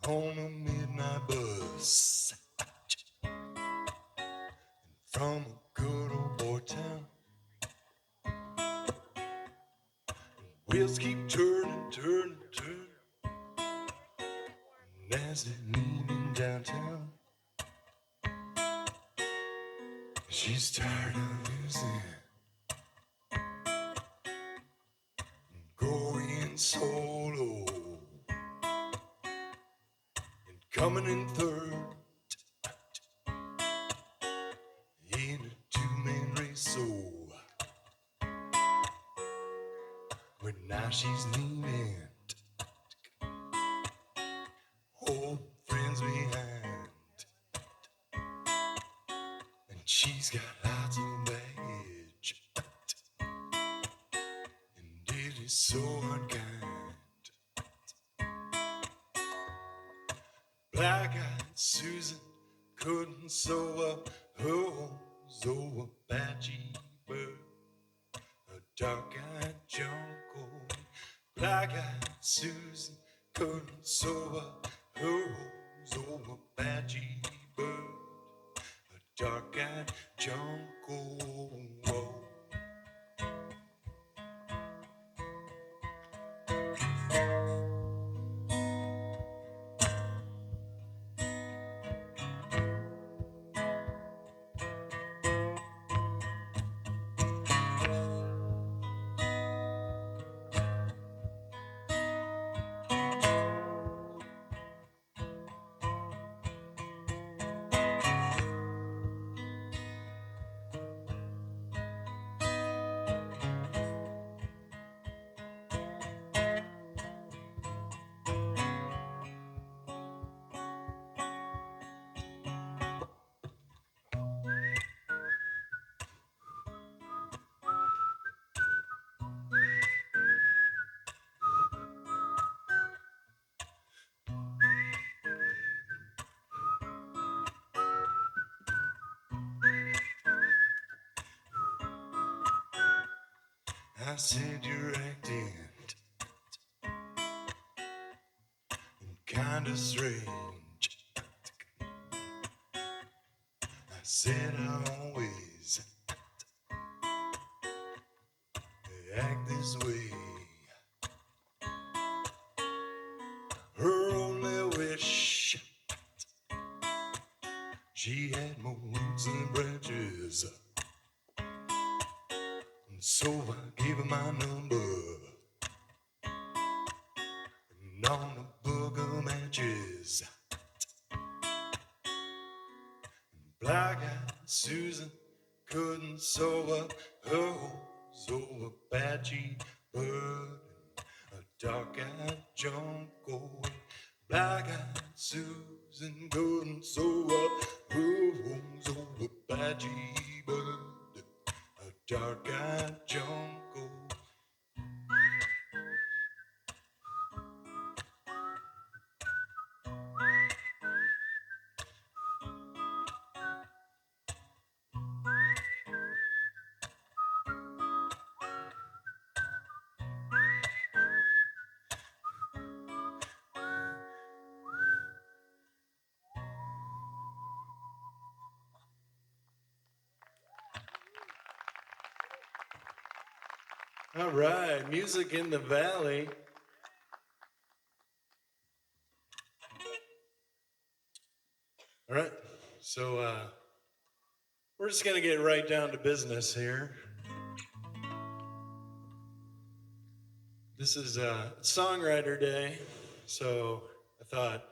on a midnight bus from a good old boy town. Wheels keep turning, turning, turning, and as they're leaving downtown, she's tired of losing and going solo and coming in third in a two-man race. So when now she's leaving old friends behind, and she's got lots of baggage, and it is so unkind. Black-eyed Susan couldn't sew up her hose over a patchy bird, a dark-eyed jungle. Black-eyed Susan couldn't sew up her hose over a patchy bird, a dark-eyed jungle. I said you're acting kinda strange. I said I always act this way. Her only wish, she had more roots than branches, and so I gave her my number. And on a book of matches, black-eyed Susan couldn't sew up her hose over a patchy bird, a dark-eyed jungle. Black-eyed Susan couldn't sew up her hose over a patchy bird, a dark-eyed jungle. All right, music in the valley. All right, so we're just gonna get right down to business here. This is Songwriter Day, so I thought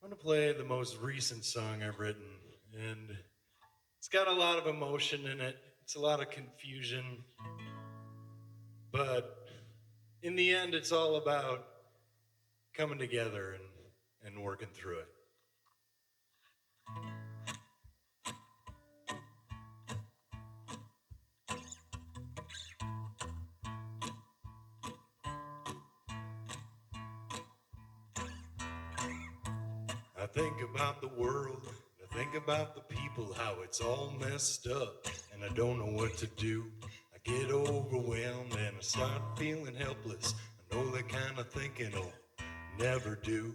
I'm gonna play the most recent song I've written, and it's got a lot of emotion in it. It's a lot of confusion, but in the end, it's all about coming together and working through it. I think about the world, I think about the people, how it's all messed up, and I don't know what to do. I get overwhelmed and I start feeling helpless. I know that kind of thinking will never do.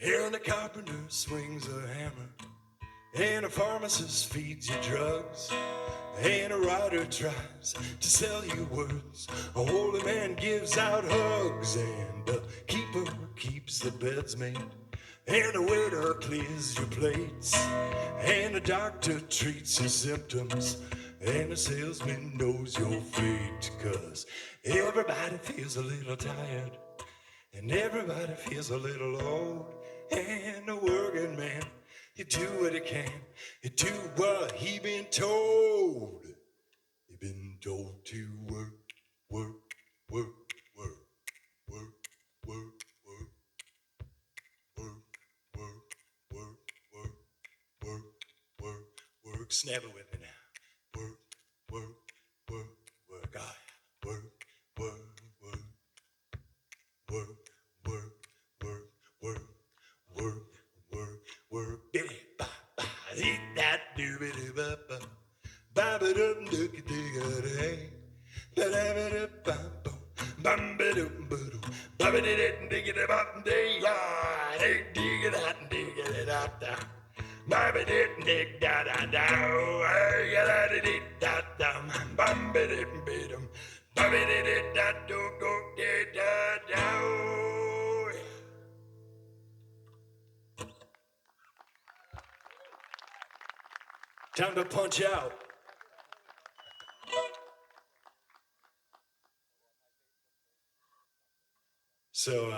And a carpenter swings a hammer, and a pharmacist feeds you drugs, and a writer tries to sell you words. A holy man gives out hugs, and a keeper keeps the beds made, and a waiter clears your plates, and a doctor treats your symptoms, and a salesman knows your fate. 'Cause everybody feels a little tired, and everybody feels a little old. And the working man, he do what he can, he do what he been told. He been told to work, work, work, work, work, work, work, work, work, work, work, work, work, work. Snap it with me now. Work, work, work, work. Ah, work, work, work, work, work, work, work, work, work, work. Biddy, ba, ba, dee, that, doo, biddy, ba, ba. Ba, ba, dum, dookie, dee, day. Ba, da, ba, da, ba, bum. Bum, ba, dum, ba, dum. Ba, ba, dee, dee, dee, dee, ba, dee, ya. Dee, dee, da, dee, dee, da, da. Ba, ba, dee, dee, da, da, da. Ay, ya, da, dee, dee, da, dum. Bum, ba, dee, ba, dum. Ba, ba, dee, dee, da, do, go, dee, da, da. Time to punch out. So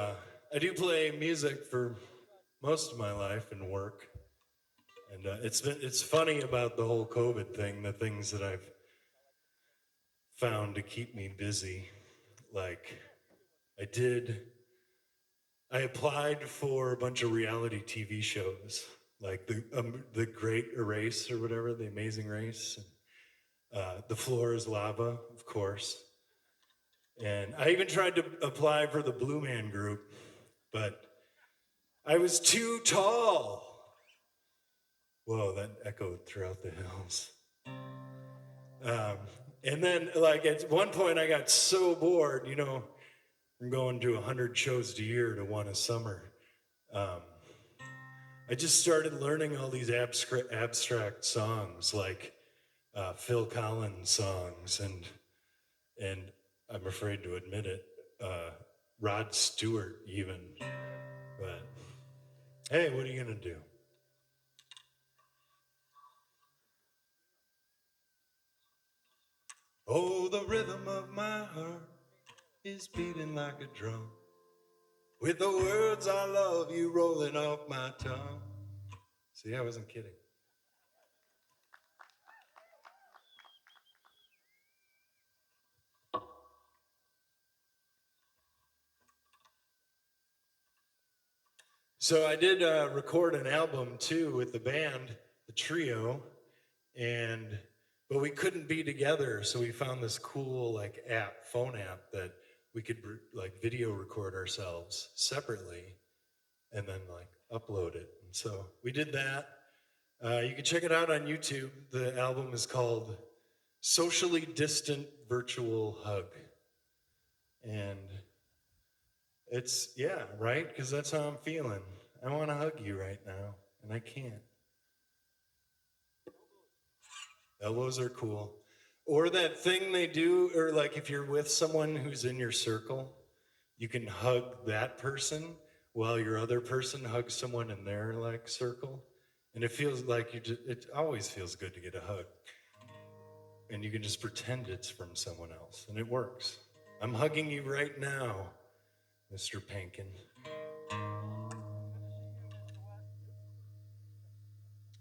I do play music for most of my life and work, and it's funny about the whole COVID thing. The things that I've found to keep me busy, like I did. I applied for a bunch of reality TV shows, like the Great Erase or whatever, The Amazing Race, and The Floor is Lava, of course. And I even tried to apply for the Blue Man Group, but I was too tall. Whoa, that echoed throughout the hills. And then, like, at one point, I got so bored, you know, from going to 100 shows a year to one a summer. I just started learning all these abstract songs, like Phil Collins songs, and I'm afraid to admit it, Rod Stewart even. But hey, what are you gonna do? Oh, the rhythm of my heart is beating like a drum, with the words I love you rolling off my tongue. See, I wasn't kidding. So I did record an album too with the band, the trio, and but we couldn't be together, so we found this cool like phone app that we could like video record ourselves separately and then like upload it. And so we did that. You can check it out on YouTube. The album is called Socially Distant Virtual Hug. And it's, yeah, right? Because that's how I'm feeling. I want to hug you right now, and I can't. Elbows are cool. Or that thing they do, or like if you're with someone who's in your circle, you can hug that person while your other person hugs someone in their like circle. And it feels like it always feels good to get a hug. And you can just pretend it's from someone else, and it works. I'm hugging you right now, Mr. Pankin.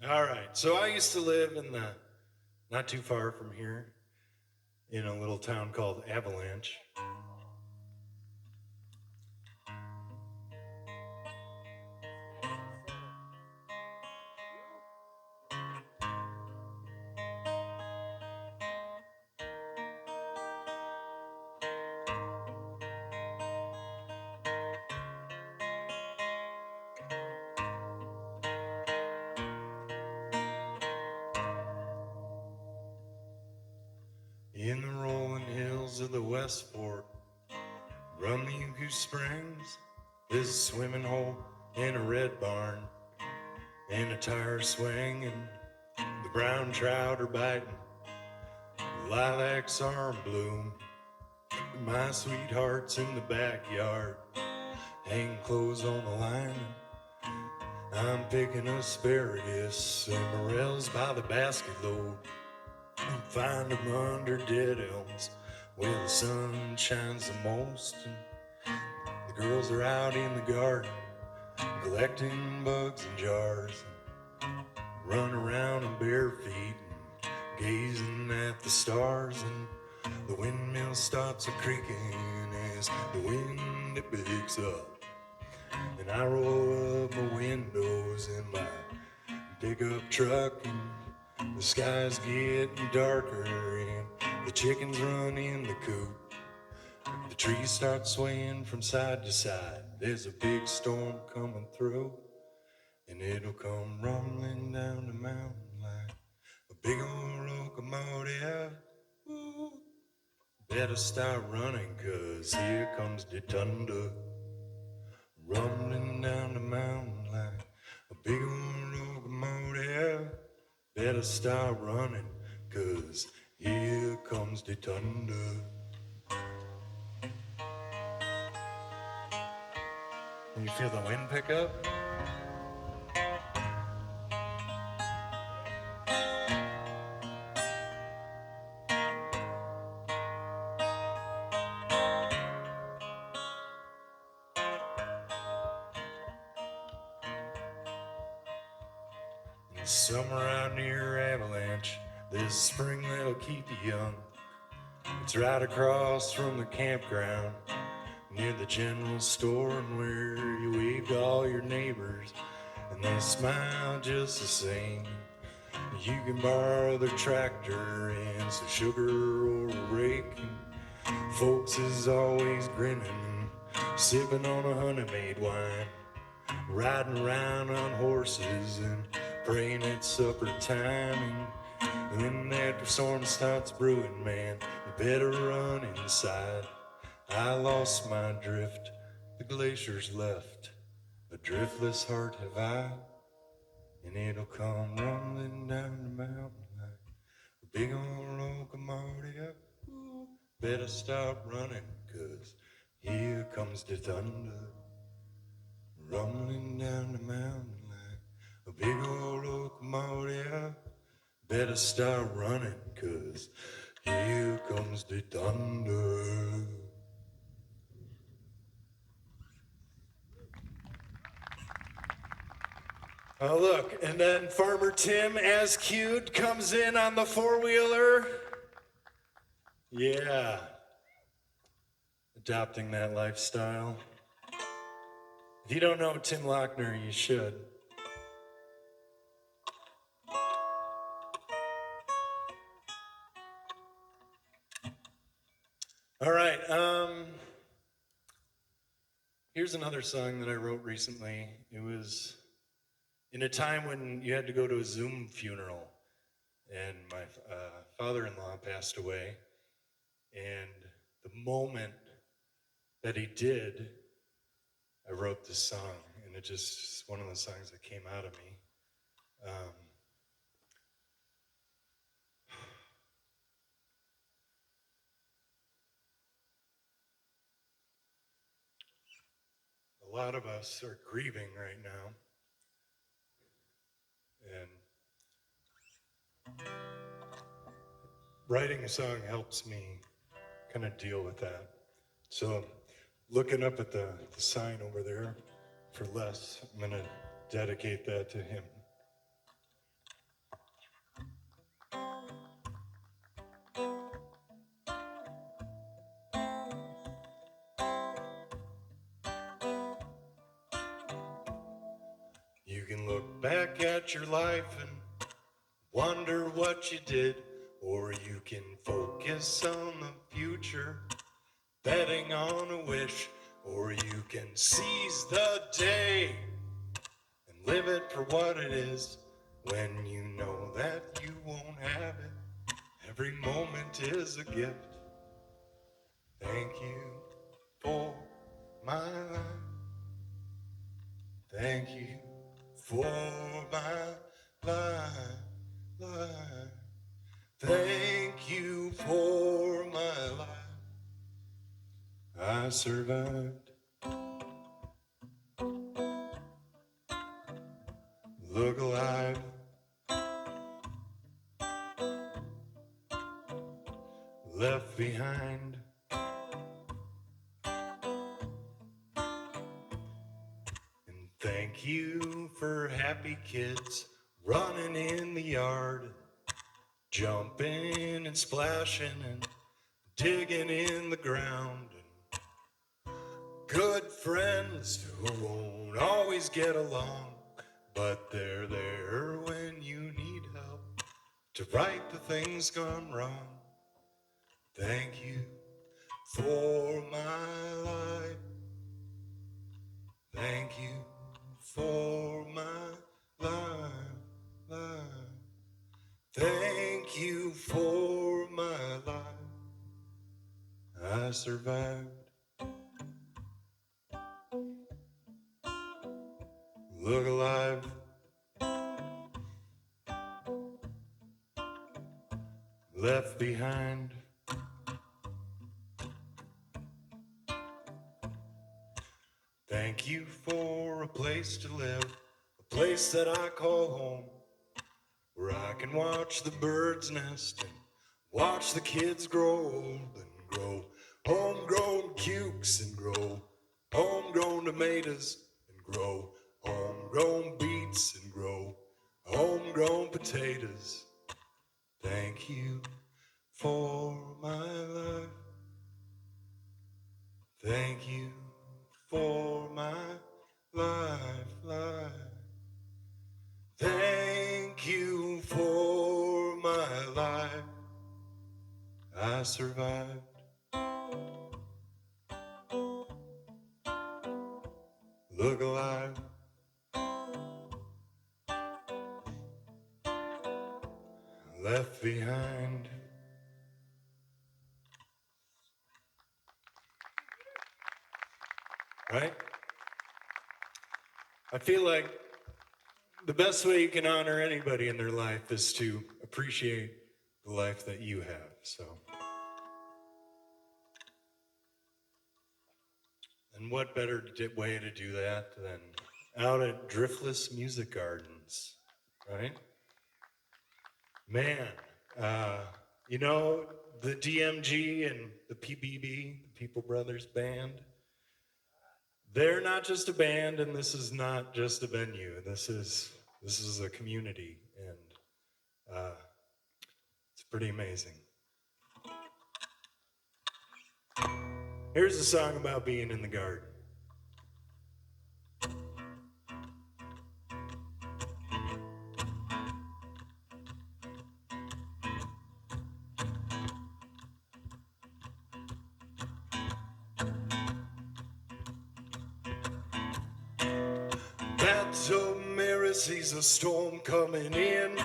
All right, so I used to live in the, not too far from here, in a little town called Avalanche. In the rolling hills of the West Fork, run the Yuba Springs, there's a swimming hole in a red barn, and a tire swinging, the brown trout are biting, the lilacs are in bloom, my sweetheart's in the backyard, hanging clothes on the line. I'm picking asparagus and morels by the basket load. I find them under dead elms where the sun shines the most. And the girls are out in the garden collecting bugs in jars. And run around in bare feet and gazing at the stars. And the windmill stops a creaking as the wind it picks up. And I roll up my windows in my pickup truck, and the sky's getting darker, and the chickens run in the coop. The trees start swaying from side to side. There's a big storm coming through, and it'll come rumbling down the mountain like a big old locomotive. Ooh. Better start running, 'cause here comes the thunder. Rumbling down the mountain like a big old locomotive. Better start running, 'cause here comes the thunder. Can you feel the wind pick up? Somewhere out near Avalanche, there's a spring that'll keep you young. It's right across from the campground, near the general store, and where you wave to all your neighbors, and they smile just the same. You can borrow their tractor and some sugar or a rake, and folks is always grinning, sipping on a honey-made wine, riding around on horses and praying it's supper time. And when that storm starts brewing, man, you better run inside. I lost my drift, the glacier's left, a driftless heart have I, and it'll come rumbling down the mountain like a big old locomotive. Ooh, better stop running, 'cause here comes the thunder, rumbling down the mountain like a big old locomotive. Better start running, 'cause here comes the thunder. Oh, look, and then Farmer Tim, as cute, comes in on the four-wheeler. Yeah, adopting that lifestyle. If you don't know Tim Lochner, you should. All right, here's another song that I wrote recently. It was in a time when you had to go to a Zoom funeral, and my father-in-law passed away, and the moment that he did, I wrote this song, and it just one of the songs that came out of me. A lot of us are grieving right now, and writing a song helps me kind of deal with that. So looking up at the sign over there for Les, I'm going to dedicate that to him. You can look back at your life and wonder what you did, or you can focus on the future, betting on a wish, or you can seize the day and live it for what it is, when you know that you won't have it. Every moment is a gift. Thank you for my life. Thank you for my life. Thank you for my life. I survived. Look alive. Left behind. And thank you for happy kids running in the yard, jumping and splashing and digging in the ground. And good friends who won't always get along, but they're there when you need help to right the things gone wrong. Thank you for my life. Thank you for my life. Thank you for my life. I survived. Look alive. Left behind. Thank you for a place to live, a place that I call home, where I can watch the birds nest and watch the kids grow old and grow homegrown cukes and grow homegrown tomatoes and grow homegrown beets and grow homegrown potatoes. Thank you for my life. Thank you for my life. Thank you for my life. I survived. Look alive. Left behind. Right? I feel like the best way you can honor anybody in their life is to appreciate the life that you have. So, and what better way to do that than out at Driftless Music Gardens, right? Man, you know, the DMG and the PBB, the People Brothers Band, they're not just a band, and this is not just a venue. This is a community, and it's pretty amazing. Here's a song about being in the garden. Bathtub Mary sees a storm coming in,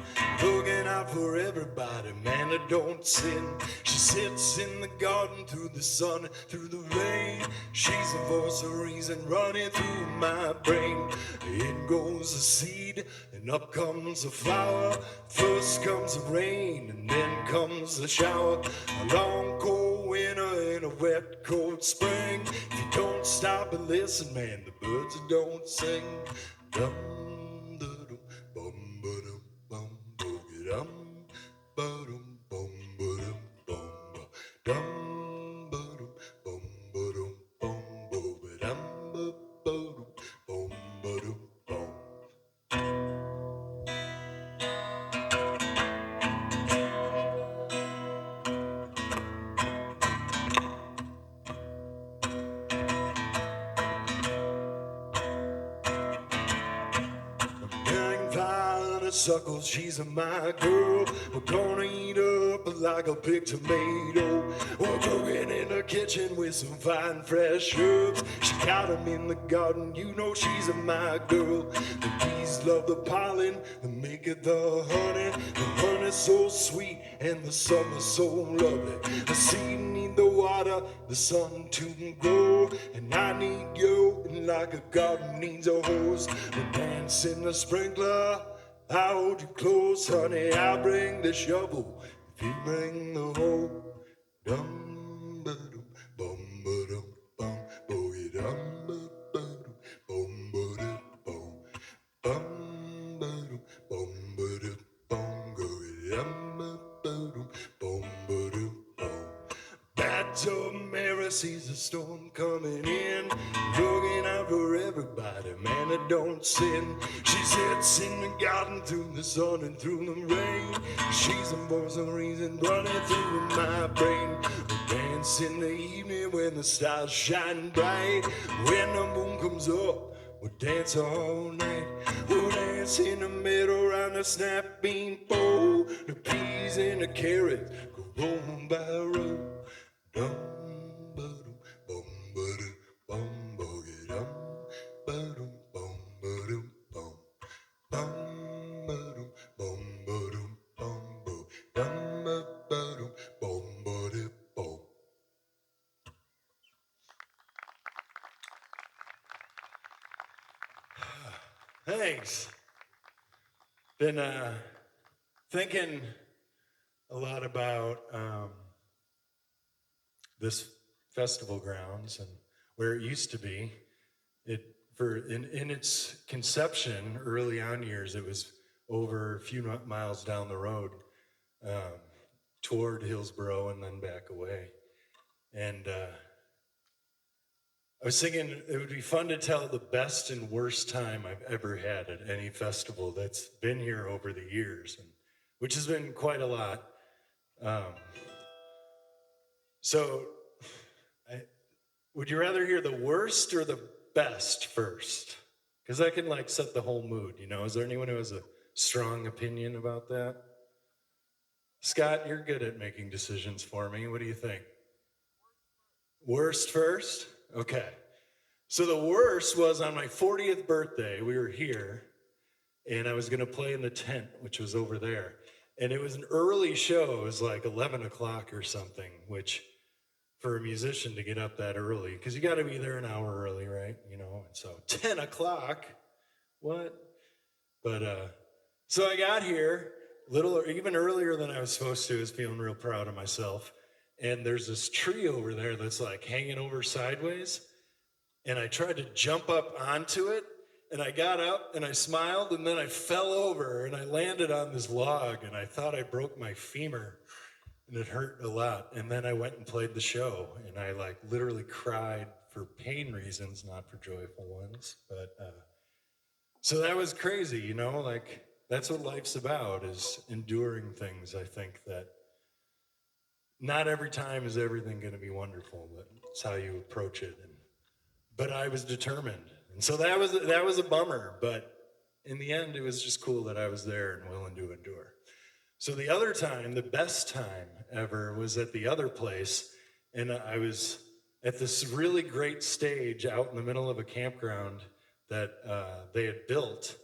looking out for everybody, man, that don't sin. She sits in the garden through the sun, through the rain. She's the voice of reason running through my brain. In goes a seed, and up comes a flower. First comes the rain, and then comes the shower. A long cold winter and a wet cold spring. If you don't stop and listen, man, the birds don't sing. Dum da dum bum ba dum bum boogie dum ba dum bum ba dum bum ba dum ba dum bum ba dum bum boogie dum ba dum bum ba dum bum. honeysuckles, she's my girl. We're gonna eat up like a big tomato. We're cooking in the kitchen with some fine fresh herbs. She got 'em in the garden, you know she's my girl. The bees love the pollen, they make it the honey. The honey's so sweet and the summer's so lovely. The seed need the water, the sun to grow. And I need you like a garden needs a hose. We're dancing the sprinkler, I hold you close, honey. I'll bring the shovel if you bring the hoe. Dum ba dum bum ba dum bum boogie dum ba dum bum ba dum bum ba dum bum ba dum bum googie dum ba dum bum ba dum bum. Bathtub Mary sees the storm coming in, looking out for everybody, man, that don't sin. She sits in the garden through the sun and through the rain. She's a voice of reason running through my brain. We dance in the evening when the stars shine bright. When the moon comes up, we'll dance all night. We'll dance in the middle around the snap bean bowl. The peas and the carrots go rolling by the road. Dum ba dum bum ba dum bum boogie dum ba dum bum ba dum bum bum ba dum bum ba dum bum boo dum ba dum bum ba dum bum. Thanks. Been thinking a lot about this festival grounds and where it used to be. In its conception, early on years, it was over a few miles down the road toward Hillsboro and then back away. And I was thinking it would be fun to tell the best and worst time I've ever had at any festival that's been here over the years, which has been quite a lot. Would you rather hear the worst or the best first? Because I can like set the whole mood, you know? Is there anyone who has a strong opinion about that? Scott, you're good at making decisions for me. What do you think? Worst first? Okay. So the worst was on my 40th birthday, we were here, and I was gonna play in the tent, which was over there. And it was an early show, it was like 11 o'clock or something, which for a musician to get up that early, because you got to be there an hour early, right? You know, and so 10 o'clock, what? But so I got here a little, or even earlier than I was supposed to. I was feeling real proud of myself. And there's this tree over there that's like hanging over sideways. And I tried to jump up onto it, and I got up and I smiled, and then I fell over and I landed on this log, and I thought I broke my femur. And it hurt a lot. And then I went and played the show, and I like literally cried for pain reasons, not for joyful ones. But so that was crazy, you know, like that's what life's about, is enduring things. I think that not every time is everything going to be wonderful, but it's how you approach it. But I was determined. And so that was a bummer, but in the end, it was just cool that I was there and willing to endure. So the other time, the best time ever, was at the other place, and I was at this really great stage out in the middle of a campground that they had built,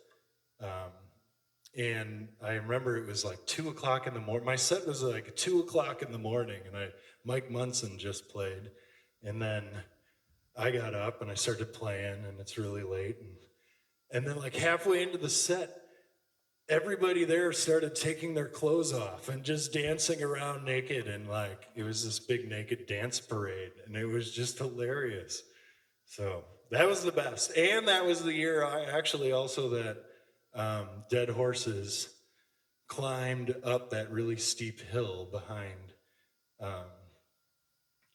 and I remember it was like 2 o'clock in the morning. My set was like 2 o'clock in the morning, and Mike Munson just played, and then I got up and I started playing, and it's really late, and then like halfway into the set, everybody there started taking their clothes off and just dancing around naked, and like it was this big naked dance parade, and it was just hilarious. So that was the best. And that was the year I actually also that Dead Horses climbed up that really steep hill behind,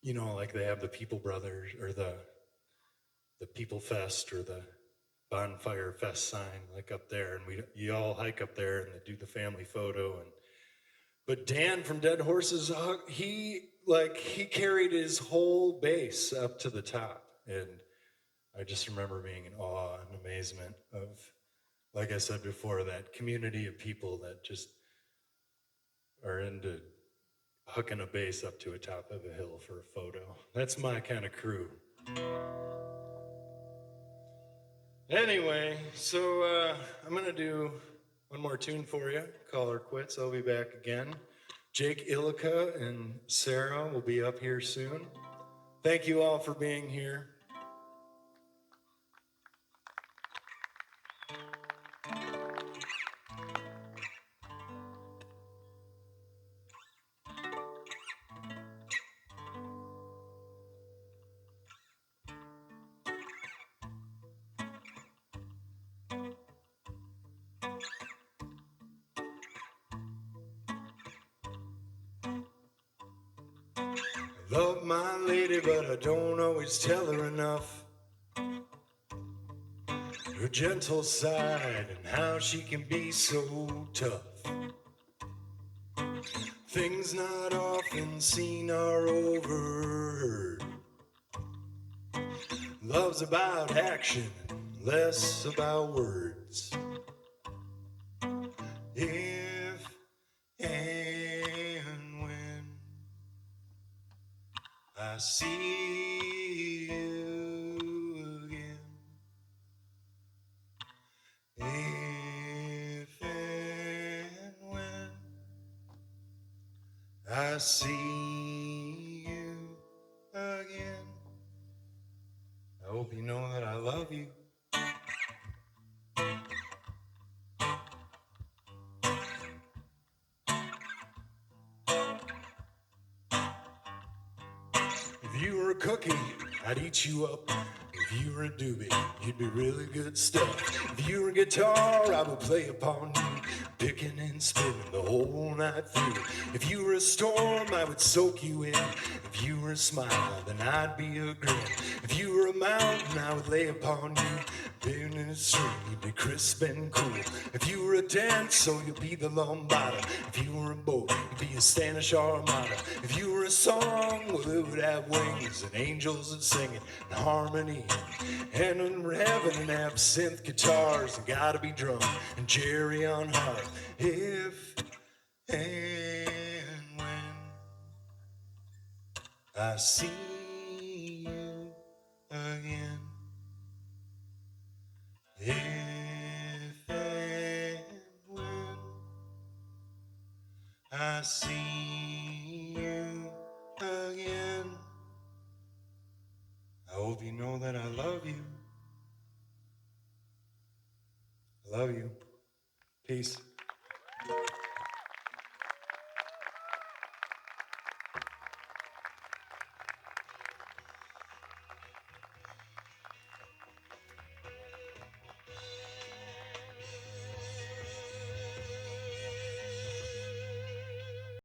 you know, like they have the People Brothers or the People Fest or the Bonfire Fest sign like up there, and you all hike up there and they do the family photo. But Dan from Dead Horses, he carried his whole base up to the top, and I just remember being in awe and amazement of like I said before, that community of people that just are into hooking a bass up to a top of a hill for a photo. That's my kind of crew. Anyway, so I'm gonna do one more tune for you. Call her quits. I'll be back again. Jake Illica and Sarah will be up here soon. Thank you all for being here. Love my lady, but I don't always tell her enough. Her gentle side and how she can be so tough. Things not often seen are overheard. Love's about action, less about words. If and when I see you again, if and when I see you again, I hope you know that I love you. If you were a cookie, I'd eat you up. If you were a doobie, you'd be really good stuff. If you were a guitar, I would play upon you, picking and spinning the whole night through. If you were a storm, I would soak you in. If you were a smile, then I'd be a grin. If you were a mountain, I would lay upon you, being in a stream, you'd be crisp and cool. If you were a dance, so you'd be the lambada. If you were a boat, you'd be a Spanish armada. If you were a song, well, it would have wings, and angels would sing it in harmony. And in heaven, and absinthe guitars, and gotta be drum, and Jerry on harp. If and when I see you again, if and when I see you again, I hope you know that I love you. I love you. Peace.